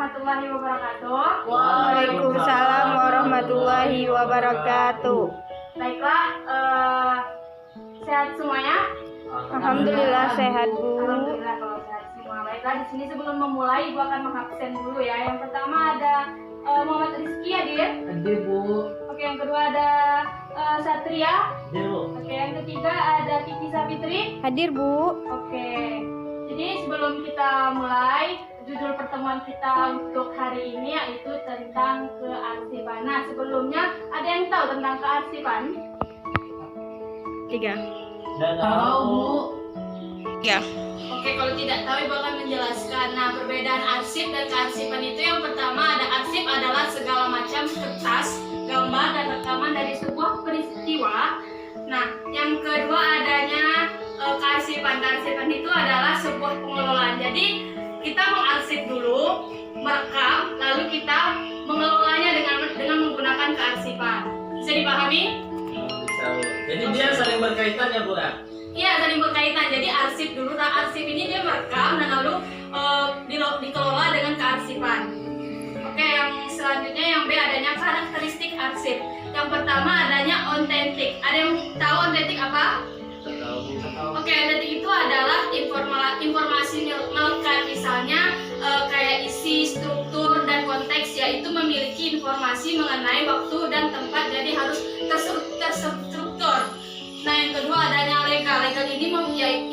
warahmatullahi wabarakatuh. Waalaikumsalam warahmatullahi wabarakatuh. Baiklah, sehat semuanya? Alhamdulillah sehat, Bu. Alhamdulillah kalau sehat semua. Baiklah, di sini sebelum memulai Ibu akan mengabsen dulu ya. Yang pertama ada Muhammad Rizky hadir. Hadir, Bu. Oke, yang kedua ada Satria. Hadir, Bu. Oke, yang ketiga ada Kiki Savitri. Hadir, Bu. Oke, jadi sebelum kita mulai, judul pertemuan kita untuk hari ini yaitu tentang kearsipan. Nah, sebelumnya ada yang tahu tentang kearsipan? 3. Tidak tahu, Bu. 3. Oke, kalau tidak tahu Ibu akan menjelaskan. Nah, perbedaan arsip dan kearsipan itu yang pertama ada arsip adalah segala macam kertas, gambar, dan rekaman dari sebuah peristiwa. Nah, yang kedua adanya kearsipan. Kearsipan itu adalah sebuah pengelolaan. Jadi, kita mengarsip dulu, merekam, lalu kita mengelolanya dengan menggunakan kearsipan. Bisa dipahami? Bisa, Bu. Jadi dia saling berkaitan ya, Bu? Iya, saling berkaitan. Jadi arsip dulu. Nah, arsip ini dia merekam dan lalu dikelola dengan kearsipan. Oke, yang selanjutnya yang B adanya karakteristik arsip. Yang pertama adanya otentik. Ada yang tahu otentik apa? Tahu, Bu. Oke, otentik itu adalah informasi melekat, misalnya kayak isi, struktur, dan konteks, yaitu memiliki informasi mengenai waktu dan tempat, jadi harus terstruktur. Nah, yang kedua adanya legal. Legal ini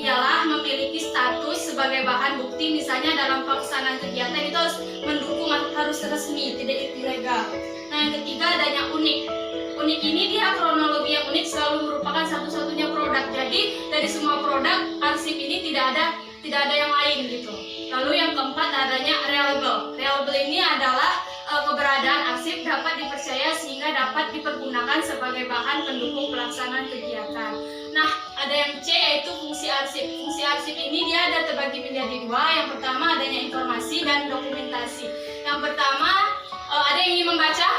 ialah memiliki status sebagai bahan bukti, misalnya dalam pelaksanaan kegiatan itu harus mendukung, harus resmi, tidak ilegal. Nah, yang ketiga adanya unik. Unik ini dia kronologi yang unik selalu merupakan satu-satunya produk. Jadi dari semua produk arsip ini tidak ada yang lain gitu. Lalu yang keempat adanya reliable. Reliable ini adalah keberadaan arsip dapat dipercaya sehingga dapat dipergunakan sebagai bahan pendukung pelaksanaan kegiatan. Nah, ada yang C yaitu fungsi arsip. Fungsi arsip ini dia ada terbagi menjadi dua. Yang pertama adanya informasi dan dokumentasi. Yang pertama ada yang ingin membaca?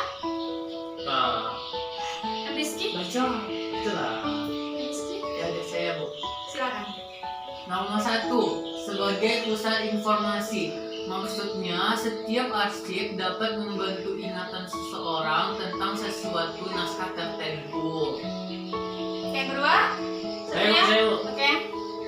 Rizky? Baca. Itulah. Rizky? Ya, ada saya, Bu. Silakan. Nomor 1, sebagai pusat informasi. Maksudnya, setiap arsip dapat membantu ingatan seseorang tentang sesuatu naskah tertentu. Yang kedua? Saya, Bu. Oke.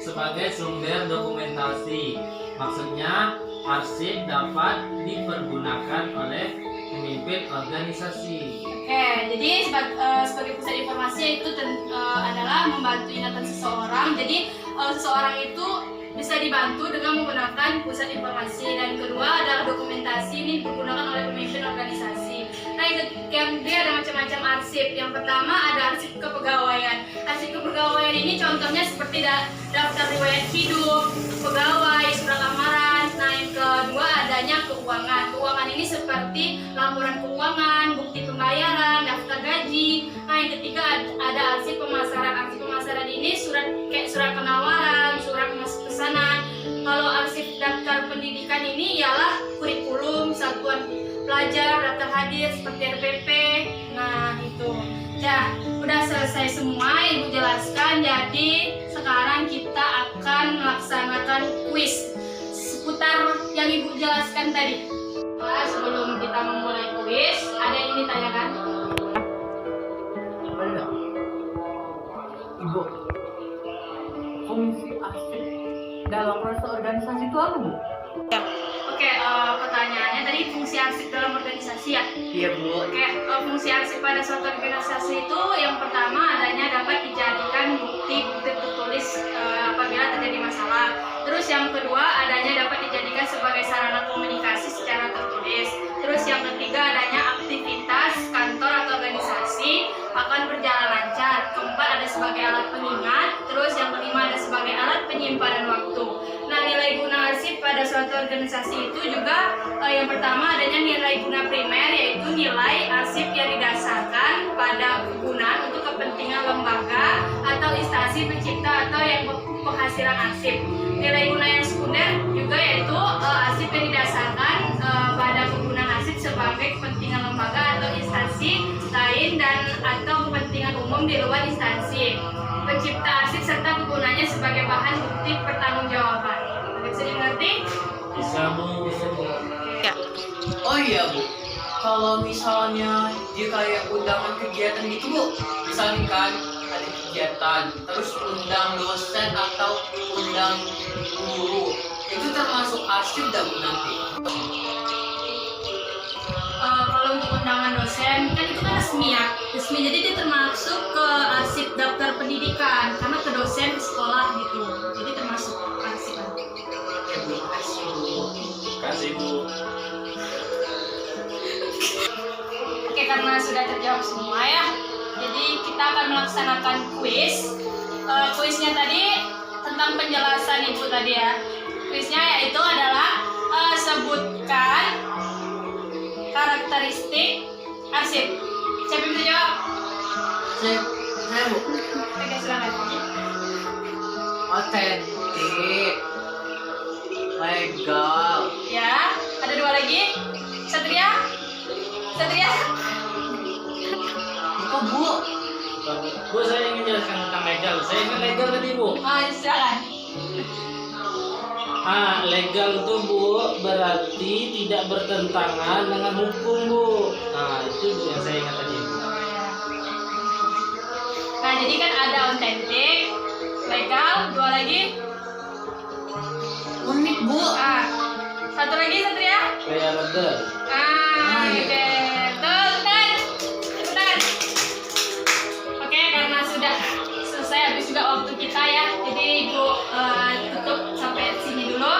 Sebagai sumber dokumentasi, maksudnya arsip dapat dipergunakan oleh pemimpin organisasi. Oke, jadi sebagai pusat informasi itu adalah membantu ingatan seseorang. Jadi seseorang itu bisa dibantu dengan menggunakan pusat informasi. Dan kedua adalah dokumentasi, ini digunakan oleh pemimpin organisasi. Nah, yang dia ada macam-macam arsip. Yang pertama ada arsip kepegawaian. Arsip kepegawaian ini contohnya seperti daftar riwayat hidup pegawai, surat lamaran. Nah, yang kedua adanya keuangan. Keuangan ini seperti laporan keuangan, bukti pembayaran, daftar gaji. Nah, yang ketiga ada arsip pemasaran. Arsip pemasaran ini surat penawaran, surat pesanan. Kalau arsip daftar pendidikan ini ialah kurikulum, satuan pelajar, daftar hadir seperti RPP. Nah, itu. Ya, udah selesai semua Ibu jelaskan. Jadi sekarang kita akan melaksanakan kuis seputar yang Ibu jelaskan tadi. Nah, sebelum kita memulai kuis, ada yang ingin ditanyakan? Ada. Ibu, fungsi arsip dalam proses organisasi itu apa, Bu? Oke, pertanyaannya tadi fungsi arsip dalam organisasi ya? Iya, Bu. Oke, fungsi arsip pada suatu organisasi itu yang pertama adanya dapat dijadikan bukti tertulis apabila terjadi masalah. Terus yang kedua adanya dapat dijadikan sebagai sarana komunikasi secara tertulis. Terus yang ketiga adanya aktivitas kantor atau organisasi akan berjalan lancar. Keempat ada sebagai alat pengingat. Terus yang kelima ada sebagai alat penyimpanan waktu. Nah, nilai guna arsip pada suatu organisasi itu juga yang pertama adanya nilai guna primer, yaitu nilai arsip yang didasarkan pada kegunaan untuk kepentingan lembaga atau instansi pencipta atau yang penghasilan arsip. Nilai guna yang sekunder juga yaitu arsip yang didasarkan pada kegunaan arsip sebagai kepentingan lembaga atau instansi lain dan atau kepentingan umum di luar instansi pencipta arsip serta kegunaannya sebagai bahan bukti pertanggungjawaban. Bisa dimengerti? Bisa, Bu. Ya. Oh iya Bu, kalau misalnya di kayak undangan kegiatan gitu Bu, misalnya kan ada kegiatan, terus undang dosen atau undang guru, itu termasuk arsip dah Bu nanti? Kalau untuk undangan dosen kan itu kan resmi ya, resmi, jadi dia termasuk ke arsip daftar pendidikan karena ke dosen ke sekolah gitu, jadi termasuk arsip. Terima kasih Bu. Kasih Bu. Oke, karena sudah terjawab semua ya, jadi kita akan melaksanakan kuis. Kuisnya tadi tentang penjelasan Ibu tadi ya. Kuisnya yaitu adalah sebutkan karakteristik arsip. Siapa yang bisa jawab? Saya Bu. Oke, silakan. Otentik, legal. Ya, ada dua lagi. Satria? Satria? Apa Bu? Bu, saya ingin jelaskan tentang legal. Saya ingin legal tadi Bu. Silakan. Legal itu Bu berarti tidak bertentangan dengan hukum Bu. Nah, itu yang saya ingat tadi. Nah, jadi kan ada otentik, legal, dua lagi. Unik Bu. Satu lagi Satria. Kayak legal. Oke. Tepuk tangan. Oke, karena sudah selesai habis juga waktu kita ya. Jadi Ibu tutup sampai sini dulu.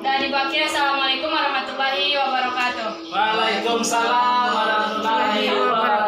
Dan Ibu akhirnya assalamualaikum warahmatullahi wabarakatuh. Waalaikumsalam warahmatullahi wabarakatuh.